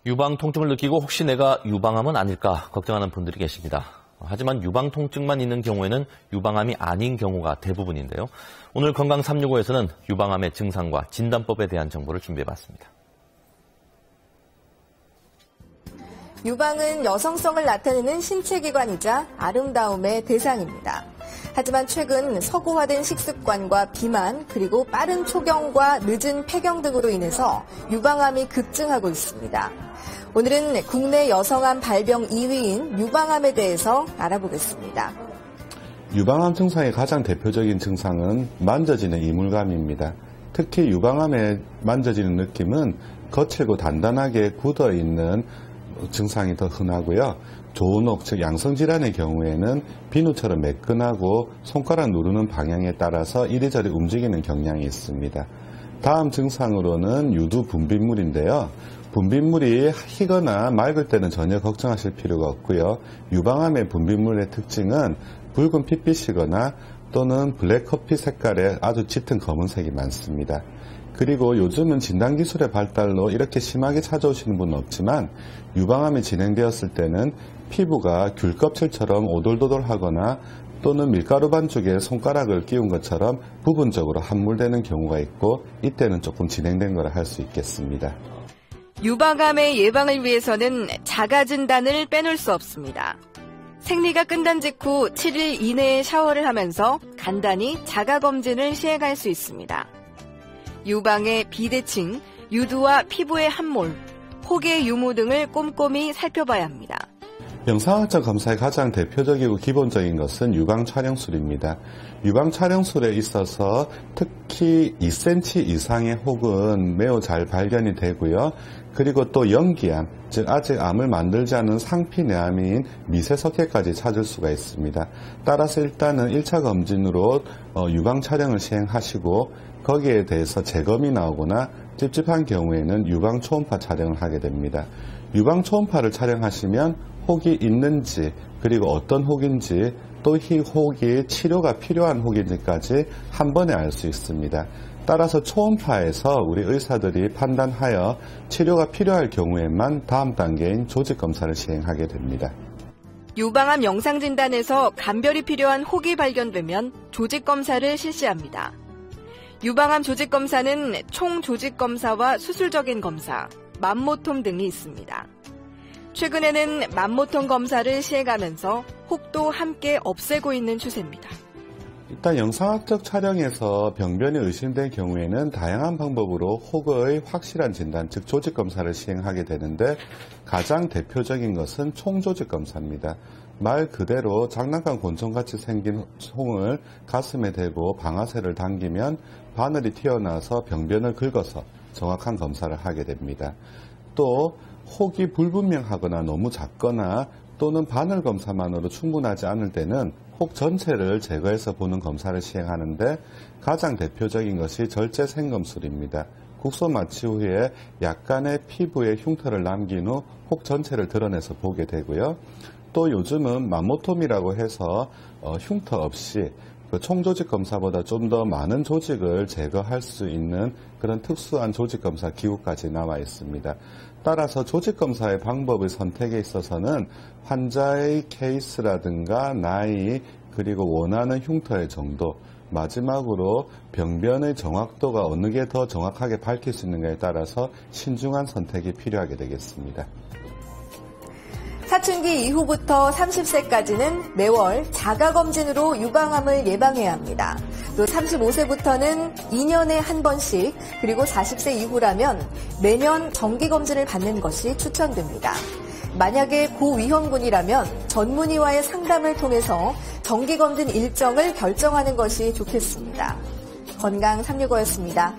유방 통증을 느끼고 혹시 내가 유방암은 아닐까 걱정하는 분들이 계십니다. 하지만 유방 통증만 있는 경우에는 유방암이 아닌 경우가 대부분인데요. 오늘 건강 365에서는 유방암의 증상과 진단법에 대한 정보를 준비해봤습니다. 유방은 여성성을 나타내는 신체기관이자 아름다움의 대상입니다. 하지만 최근 서구화된 식습관과 비만, 그리고 빠른 초경과 늦은 폐경 등으로 인해서 유방암이 급증하고 있습니다. 오늘은 국내 여성암 발병 2위인 유방암에 대해서 알아보겠습니다. 유방암 증상의 가장 대표적인 증상은 만져지는 이물감입니다. 특히 유방암에 만져지는 느낌은 거칠고 단단하게 굳어있는 증상이 더 흔하고요. 조은옥, 즉 양성질환의 경우에는 비누처럼 매끈하고 손가락 누르는 방향에 따라서 이리저리 움직이는 경향이 있습니다. 다음 증상으로는 유두 분비물인데요. 분비물이 희거나 맑을 때는 전혀 걱정하실 필요가 없고요. 유방암의 분비물의 특징은 붉은 핏빛이거나 또는 블랙커피 색깔의 아주 짙은 검은색이 많습니다. 그리고 요즘은 진단기술의 발달로 이렇게 심하게 찾아오시는 분은 없지만 유방암이 진행되었을 때는 피부가 귤껍질처럼 오돌도돌하거나 또는 밀가루 반죽에 손가락을 끼운 것처럼 부분적으로 함몰되는 경우가 있고 이때는 조금 진행된 거라 할 수 있겠습니다. 유방암의 예방을 위해서는 자가진단을 빼놓을 수 없습니다. 생리가 끝난 직후 7일 이내에 샤워를 하면서 간단히 자가검진을 시행할 수 있습니다. 유방의 비대칭, 유두와 피부의 함몰, 혹의 유무 등을 꼼꼼히 살펴봐야 합니다. 영상학적 검사의 가장 대표적이고 기본적인 것은 유방 촬영술입니다. 유방 촬영술에 있어서 특히 2cm 이상의 혹은 매우 잘 발견이 되고요. 그리고 또 영기암, 즉 아직 암을 만들지 않은 상피내암인 미세석회까지 찾을 수가 있습니다. 따라서 일단은 1차 검진으로 유방 촬영을 시행하시고 거기에 대해서 재검이 나오거나 찝찝한 경우에는 유방 초음파 촬영을 하게 됩니다. 유방 초음파를 촬영하시면 혹이 있는지 그리고 어떤 혹인지 또 이 혹이 치료가 필요한 혹인지까지 한 번에 알 수 있습니다. 따라서 초음파에서 우리 의사들이 판단하여 치료가 필요할 경우에만 다음 단계인 조직검사를 시행하게 됩니다. 유방암 영상진단에서 감별이 필요한 혹이 발견되면 조직검사를 실시합니다. 유방암 조직검사는 총조직검사와 수술적인 검사, 맘모톰 등이 있습니다. 최근에는 맘모톰 검사를 시행하면서 혹도 함께 없애고 있는 추세입니다. 일단 영상학적 촬영에서 병변이 의심된 경우에는 다양한 방법으로 혹의 확실한 진단, 즉 조직검사를 시행하게 되는데 가장 대표적인 것은 총조직검사입니다. 말 그대로 장난감 곤충같이 생긴 홍을 가슴에 대고 방아쇠를 당기면 바늘이 튀어나와서 병변을 긁어서 정확한 검사를 하게 됩니다. 또 혹이 불분명하거나 너무 작거나 또는 바늘 검사만으로 충분하지 않을 때는 혹 전체를 제거해서 보는 검사를 시행하는데 가장 대표적인 것이 절제 생검술입니다. 국소 마취 후에 약간의 피부에 흉터를 남긴 후 혹 전체를 드러내서 보게 되고요. 또 요즘은 맘모톰이라고 해서 흉터 없이 총조직 검사보다 좀 더 많은 조직을 제거할 수 있는 그런 특수한 조직검사 기구까지 나와 있습니다. 따라서 조직검사의 방법의 선택에 있어서는 환자의 케이스라든가 나이 그리고 원하는 흉터의 정도 마지막으로 병변의 정확도가 어느 게 더 정확하게 밝힐 수 있는가에 따라서 신중한 선택이 필요하게 되겠습니다. 사춘기 이후부터 30세까지는 매월 자가검진으로 유방암을 예방해야 합니다. 또 35세부터는 2년에 한 번씩, 그리고 40세 이후라면 매년 정기검진을 받는 것이 추천됩니다. 만약에 고위험군이라면 전문의와의 상담을 통해서 정기검진 일정을 결정하는 것이 좋겠습니다. 건강 365였습니다.